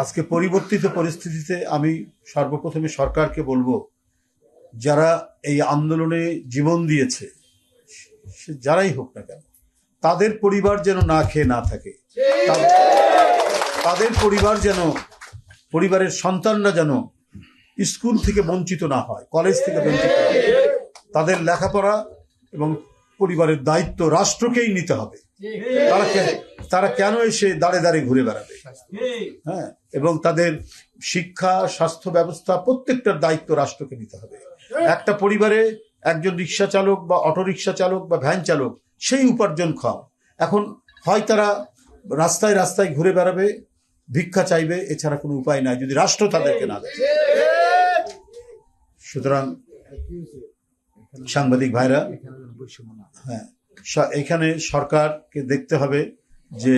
আজকে পরিবর্তিত পরিস্থিতিতে আমি সর্বপ্রথমে সরকারকে বলবো, যারা এই আন্দোলনে জীবন দিয়েছে, সে যারাই হোক না কেন, তাদের পরিবার যেন না খেয়ে না থাকে, তাদের পরিবার যেন, পরিবারের সন্তানরা যেন স্কুল থেকে বঞ্চিত না হয়, কলেজ থেকে বঞ্চিত না হয়। তাদের লেখাপড়া এবং পরিবারের দায়িত্ব রাষ্ট্রকেই নিতে হবে। তারা কেন এসে দাঁড়ে দাঁড়ে ঘুরে বেড়াবে? হ্যাঁ, এবং তাদের শিক্ষা, স্বাস্থ্য ব্যবস্থা প্রত্যেকটার দায়িত্ব রাষ্ট্রকে নিতে হবে। একটা পরিবারে একজন রিক্সা চালক বা অটোরিক্সা চালক বা ভ্যান চালক, সেই উপার্জনক্ষম। এখন হয় তারা রাস্তায় রাস্তায় ঘুরে বেড়াবে, ভিক্ষা চাইবে, এছাড়া কোনো উপায় নাই যদি রাষ্ট্র তাদেরকে না দেয়। সুতরাং সাংবাদিক ভাইরা, হ্যাঁ, এখানে সরকারকে দেখতে হবে যে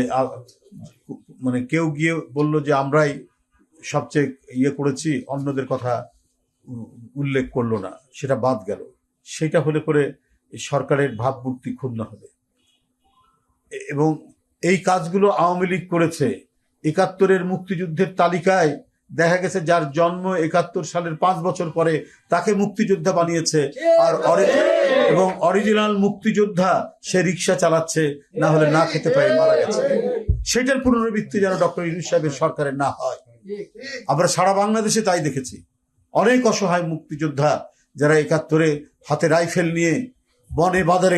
মানে কেউ গিয়ে বললো যে আমরাই সবচেয়ে ইয়ে করেছি, অন্যদের কথা উল্লেখ করলো না, সেটা বাদ গেল। সেটা হলে পরে সরকারের ভাবমূর্তি ক্ষুণ্ণ হবে। এবং এই কাজগুলো আওয়ামী লীগ করেছে। ৭১-এর মুক্তিযুদ্ধের তালিকায় দেখা গেছে যার জন্ম ৭১ সালের 5 বছর পরে তাকে মুক্তিযোদ্ধা বানিয়েছে, আর এবং অরিজিনাল মুক্তিযোদ্ধা সে রিক্সা চালাচ্ছে, না হলে না খেতে পারে মারা গেছে। সেটার পুনরাবৃত্তি যেন ডক্টর ইউনূস সাহেবের সরকারের না হয়। আমরা সারা বাংলাদেশে তাই দেখেছি, অনেক অসহায় মুক্তিযোদ্ধা যারা ৭১-এ হাতে রাইফেল নিয়ে বনে বাজারে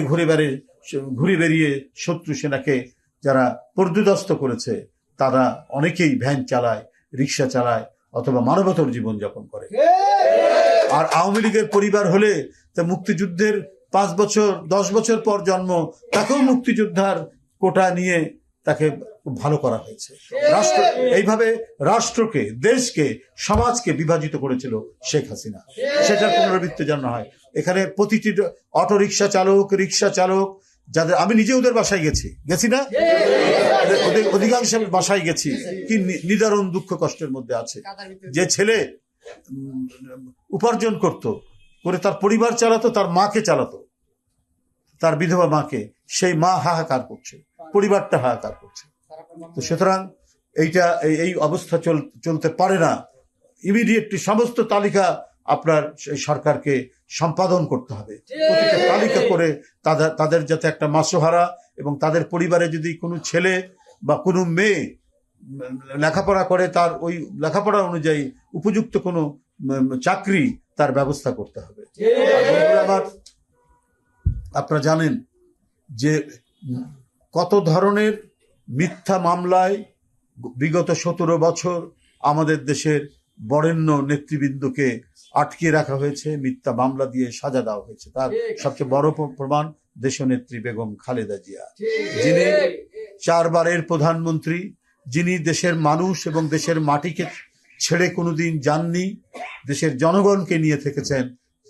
ঘুরে বেরিয়ে শত্রু সেনাকে যারা পর্যুদস্ত করেছে, তারা অনেকেই ভ্যান চালায়, রিক্সা চালায়, অথবা মানবতর জীবনযাপন করে। আর আওয়ামী লীগের পরিবার হলে তা মুক্তিযুদ্ধের 5 বছর 10 বছর পর জন্ম, তাকেও মুক্তিযোদ্ধার কোটা নিয়ে তাকে ভালো করা হয়েছে। রাষ্ট্র এইভাবে রাষ্ট্রকে, দেশকে, সমাজকে বিভাজিত করেছিল শেখ হাসিনা। সেটার পুনরাবৃত্তি যেন হয়। এখানে প্রতিটি অটোরিক্সা চালক, রিক্সা চালক, যাদের আমি নিজে ওদের বাসায় গেছি না, ওদের অধিকাংশ বাসায় গেছি, কি নিদারুণ দুঃখ কষ্টের মধ্যে আছে। যে ছেলে উপার্জন করে তার পরিবার চালাতো, তার মাকে চালাতো, তার বিধবা মাকে, সেই মা হাহাকার করছে, পরিবারটা হাহাকার করছে। তো সুতরাং এই অবস্থা চলতে পারে না। ইমিডিয়েটলি সমস্ত তালিকা আপনার সরকারকে সম্পাদন করতে হবে। প্রতিটা তালিকা করে তাদের যাতে একটা মাসোহারা, এবং তাদের পরিবারে যদি কোনো ছেলে বা কোনো মেয়ে লেখাপড়া করে, তার ওই লেখাপড়া অনুযায়ী উপযুক্ত কোনো চাকরি তার ব্যবস্থা করতে হবে। আবার আপনারা জানেন যে কত ধরনের মিথ্যা মামলায় বিগত 17 বছর আমাদের দেশের বরেণ্য নেতৃবৃন্দকে আটকে রাখা হয়েছে, মিথ্যা মামলা দিয়ে সাজা দেওয়া হয়েছে। তার সবচেয়ে বড় প্রমাণ দেশনেত্রী বেগম খালেদা জিয়া, যিনি 4 বারের প্রধানমন্ত্রী, যিনি দেশের মানুষ এবং দেশের মাটিকে ছেড়ে কোনোদিন যাননি, দেশের জনগণকে নিয়ে থেকেছেন।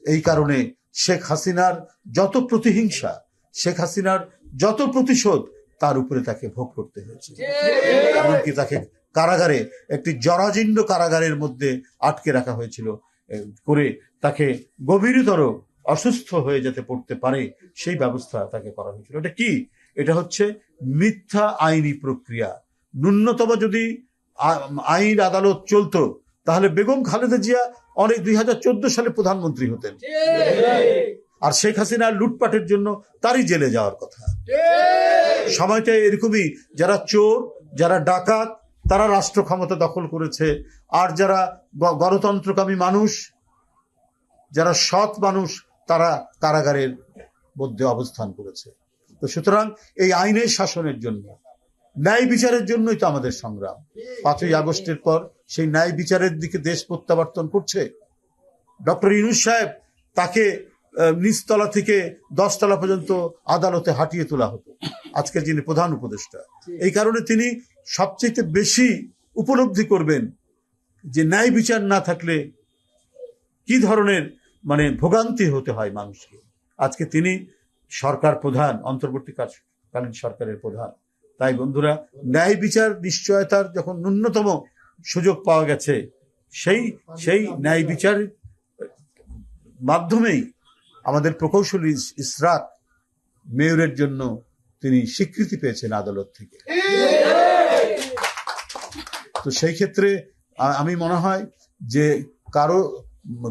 এই কারণে শেখ হাসিনার যত প্রতিহিংসা, শেখ হাসিনার যত প্রতিশোধ, তার উপরে তাকে ভোগ করতে হয়েছে। এমনকি তাকে কারাগারে, একটি জরাজীর্ণ কারাগারের মধ্যে আটকে রাখা হয়েছিল, করে তাকে গভীরতর অসুস্থ হয়ে যেতে পড়তে পারে সেই ব্যবস্থা তাকে করা হয়েছিল। এটা কি? এটা হচ্ছে মিথ্যা আইনি প্রক্রিয়া। ন্যূনতম যদি আইন আদালত চলতো, তাহলে বেগম খালেদা জিয়া অনেক 2014 সালে প্রধানমন্ত্রী হতেন, আর শেখ হাসিনা লুটপাটের জন্য তারই জেলে যাওয়ার কথা। সময়টা এরকমই, যারা চোর, যারা ডাকাত, তারা রাষ্ট্র ক্ষমতা দখল করেছে, আর যারা গণতন্ত্রকামী মানুষ, যারা সৎ মানুষ, তারা কারাগারের মধ্যে অবস্থান করেছে। তো সুতরাং এই আইনের শাসনের জন্য, ন্যায় বিচারের জন্যই তো আমাদের সংগ্রাম। 5ই আগস্টের পর সেই ন্যায় বিচারের দিকে দেশ প্রত্যাবর্তন করছে। ডক্টর ইউনূস সাহেব, তাকে নিচতলা থেকে 10 তলা পর্যন্ত আদালতে হাঁটিয়ে তোলা হতো, আজকের যিনি প্রধান উপদেষ্টা। এই কারণে তিনি সবচেয়ে বেশি উপলব্ধি করবেন যে ন্যায় বিচার না থাকলে কি ধরনের ভোগান্তি হতে হয় মানুষকে। আজকে তিনি সরকার প্রধান, অন্তর্বর্তীকালীন সরকারের প্রধান। তাই বন্ধুরা, ন্যায় বিচার নিশ্চয়তার যখন ন্যূনতম সুযোগ পাওয়া গেছে, সেই ন্যায় বিচারের মাধ্যমেই আমাদের প্রকৌশলী ইসরাত মেয়রের জন্য তিনি স্বীকৃতি পেয়েছেন আদালত থেকে। তো তো সেই ক্ষেত্রে আমি মনে হয় যে কারো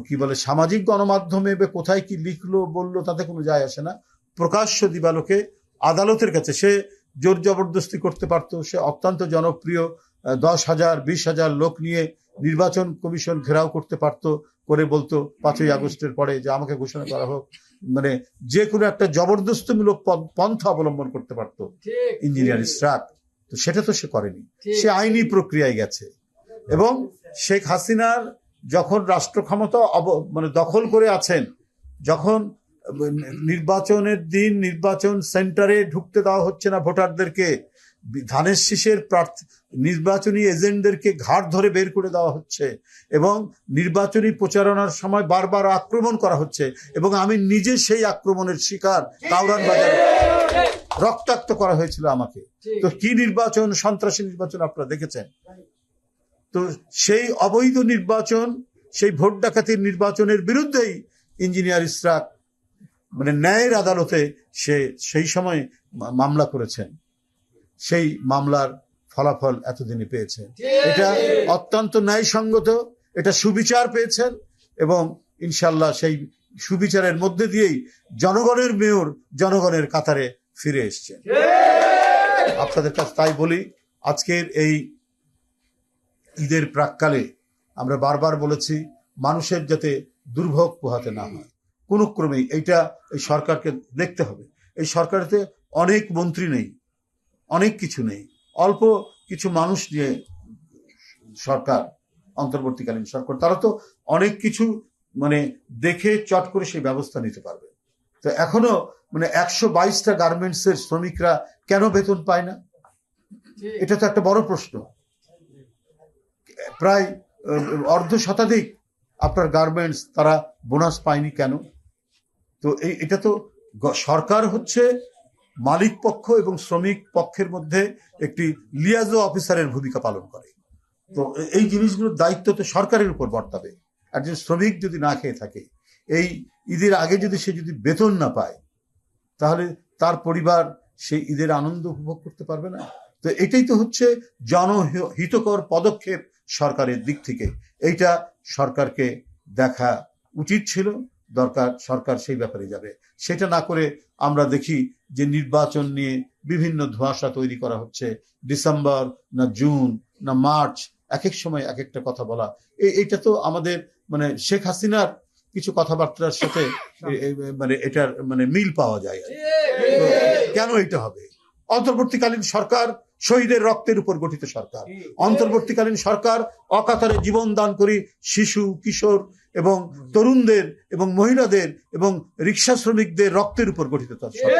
কি বলে সামাজিক গণমাধ্যমে কোথায় কি লিখলো বললো তাতে কোনো যায় আসে না। প্রকাশ্য দিবালোকে আদালতের কাছে সে জোর জবরদস্তি করতে পারতো। সে অত্যন্ত জনপ্রিয় 10,000 20,000 লোক নিয়ে নির্বাচন কমিশন ঘেরাও করতে পারতো, করে বলতো 5ই আগস্টের পরে যে আমাকে ঘোষণা করা হোক, মানে যে কোনো একটা জবরদস্তিমূলক পন্থা অবলম্বন করতে পারতো ইঞ্জিনিয়ার ইশরাক। তো সেটা তো সে করেনি, সে আইনি প্রক্রিয়ায় গেছে। এবং শেখ হাসিনার যখন রাষ্ট্র ক্ষমতা মানে দখল করে আছেন, যখন নির্বাচনের দিন নির্বাচন সেন্টারে ঢুকতে দেওয়া হচ্ছে না ভোটারদেরকে, ধানের শীষের নির্বাচনী এজেন্টদেরকে ঘাট ধরে বের করে দেওয়া হচ্ছে, এবং নির্বাচনী প্রচারণার সময় বারবার আক্রমণ করা হচ্ছে, এবং আমি নিজে সেই আক্রমণের শিকার। কাউরান বাজারে রক্তাক্ত করা হয়েছিল আমাকে। তো কি নির্বাচন, সন্ত্রাসী নির্বাচন আপনারা দেখেছেন। তো সেই অবৈধ নির্বাচন, সেই ভোট ডাকাতির নির্বাচনের বিরুদ্ধেই ইঞ্জিনিয়ার ইশরাক মানে ন্যায়ের আদালতে সে সেই সময় মামলা করেছেন। সেই মামলার ফলাফল এতদিনে পেয়েছেন। এটা অত্যন্ত ন্যায়সঙ্গত, এটা সুবিচার পেয়েছেন, এবং ইনশাল্লাহ সেই সুবিচারের মধ্যে দিয়েই জনগণের মেয়র জনগণের কাতারে ফিরে এসছেন। আপনাদের কাছে তাই বলি, আজকের এই ঈদের প্রাক্কালে আমরা বারবার বলেছি মানুষের যাতে দুর্ভোগ পোহাতে না হয়, কোন ক্রমেই এইটা এই সরকারকে দেখতে হবে। এই সরকারেতে অনেক মন্ত্রী নেই, অনেক কিছু নেই, অল্প কিছু মানুষ নিয়ে সরকার, অন্তর্বর্তীকালীন সরকার, তারা তো অনেক কিছু মানে দেখে চট করে সেই ব্যবস্থা নিতে পারবে। তো এখনো মানে 122টা গার্মেন্টসের শ্রমিকরা কেন বেতন পায় না, এটা তো একটা বড় প্রশ্ন। প্রায় 1/2 শতাধিক আপনার গার্মেন্টস তারা বোনাস পায়নি কেন? তো এটা তো সরকার হচ্ছে মালিক পক্ষ এবং শ্রমিক পক্ষের মধ্যে একটি লিয়াজো অফিসারের ভূমিকা পালন করে। তো এই জিনিসগুলোর দায়িত্ব তো সরকারের উপর বর্তাবে। একজন শ্রমিক যদি না খেয়ে থাকে, এই ঈদের আগে যদি সে যদি বেতন না পায়, তাহলে তার পরিবার সেই ঈদের আনন্দ উপভোগ করতে পারবে না। তো এটাই তো হচ্ছে জনহিতকর পদক্ষেপ সরকারের দিক থেকে। এইটা সরকারকে দেখা উচিত ছিল, দরকার, সরকার সেই ব্যাপারে যাবে। সেটা না করে আমরা দেখি যে নির্বাচন নিয়ে বিভিন্ন ধোঁয়াশা তৈরি করা হচ্ছে। ডিসেম্বর না জুন না মার্চ, এক এক সময় এক একটা কথা বলা, এটা তো আমাদের মানে শেখ হাসিনার কিছু কথাবার্তার সাথে মানে এটার মানে মিল পাওয়া যায়। কেন এটা হবে? অন্তর্বর্তীকালীন সরকার শহীদের রক্তের উপর গঠিত সরকার। অন্তর্বর্তীকালীন সরকার অকাতরে জীবন দান করি শিশু, কিশোর এবং তরুণদের এবং মহিলাদের এবং রিক্সা শ্রমিকদের রক্তের উপর গঠিত সরকার।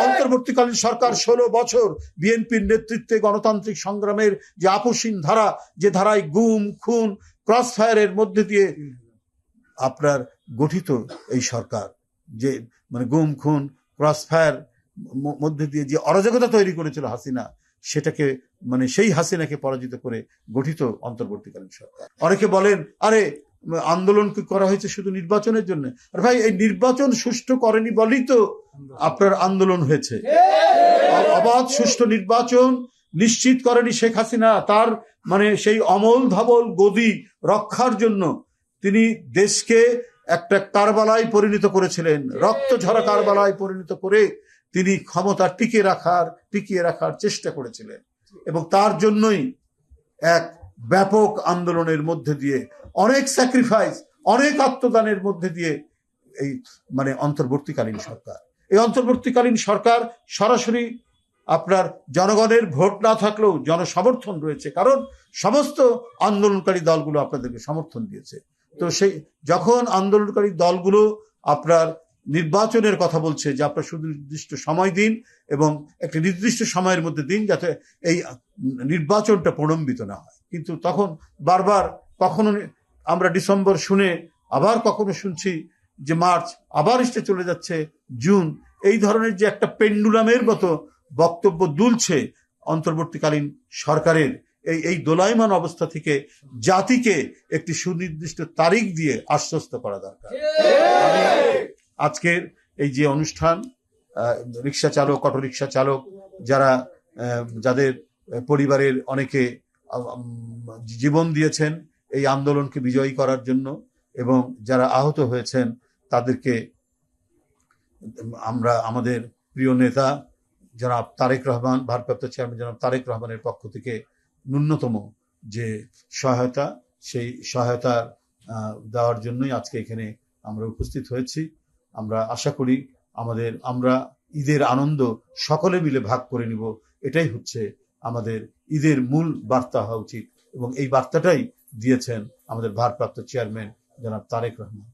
অন্তর্বর্তীকালীন সরকার 16 বছর বিএনপির নেতৃত্বে গণতান্ত্রিক সংগ্রামের যে আপসীন ধারা, যে ধারায় গুম খুন ক্রস ফায়ারের মধ্যে দিয়ে আপনার গঠিত এই সরকার, যে মানে গুম খুন ক্রস ফায়ার মধ্যে দিয়ে যে অরাজকতা তৈরি করেছিল হাসিনা, সেটাকে মানে সেই হাসিনাকে পরাজিত করে গঠিত অন্তর্বর্তীকালীন সরকার। অনেকে বলেন আরে আন্দোলন করা হয়েছে শুধু নির্বাচনের জন্য। আর ভাই, এই নির্বাচন সুষ্ঠু করেনি বলেই তো আপনার আন্দোলন হয়েছে। অবাধ সুষ্ঠু নির্বাচন নিশ্চিত করেনি শেখ হাসিনা। তার মানে সেই অমল ধবল গদি রক্ষার জন্য তিনি দেশকে একটা কারবালায় পরিণত করেছিলেন, রক্ত ঝরা কারবালায় পরিণত করে তিনি ক্ষমতা টিকিয়ে রাখার চেষ্টা করেছিলেন। এবং তার জন্যই এক ব্যাপক আন্দোলনের মধ্যে দিয়ে, অনেক স্যাক্রিফাইস, অনেক আত্মদানের মধ্যে দিয়ে এই মানে অন্তর্বর্তীকালীন সরকার, এই অন্তর্বর্তীকালীন সরকার সরাসরি আপনার জনগণের ভোট না থাকলেও জনসমর্থন রয়েছে, কারণ সমস্ত আন্দোলনকারী দলগুলো আপনাদেরকে সমর্থন দিয়েছে। তো সেই যখন আন্দোলনকারী দলগুলো আপনার নির্বাচনের কথা বলছে যে আপনার শুধু নির্দিষ্ট সময় দিন এবং একটা নির্দিষ্ট সময়ের মধ্যে দিন যাতে এই নির্বাচনটা প্রলম্বিত না হয়, কিন্তু তখন বারবার কখনো আমরা ডিসেম্বর শুনে আবার কখনো শুনছি যে মার্চ, আবার এসে চলে যাচ্ছে জুন, এই ধরনের যে একটা পেন্ডুলামের মতো বক্তব্য দুলছে অন্তর্বর্তীকালীন সরকারের, এই দোলায়মান অবস্থা থেকে জাতিকে একটি সুনির্দিষ্ট তারিখ দিয়ে আশ্বস্ত করা দরকার। আজকের এই যে অনুষ্ঠান, রিক্সা চালক, অটো রিক্সা চালক, যাদের পরিবারের অনেকে জীবন দিয়েছেন এই আন্দোলনকে বিজয়ী করার জন্য, এবং যারা আহত হয়েছেন তাদেরকে আমরা আমাদের প্রিয় নেতা জনাব তারেক রহমান, ভারপ্রাপ্ত চেয়ারম্যান জনাব তারেক রহমানের পক্ষ থেকে ন্যূনতম যে সহায়তা, সেই সহায়তা দেওয়ার জন্যই আজকে এখানে আমরা উপস্থিত হয়েছি। আমরা আশা করি আমরা ঈদের আনন্দ সকলে মিলে ভাগ করে নিব, এটাই হচ্ছে আমাদের ঈদের মূল বার্তা হওয়া উচিত, এবং এই বার্তাটাই দিয়েছেন আমাদের ভারপ্রাপ্ত চেয়ারম্যান জনাব তারেক রহমান।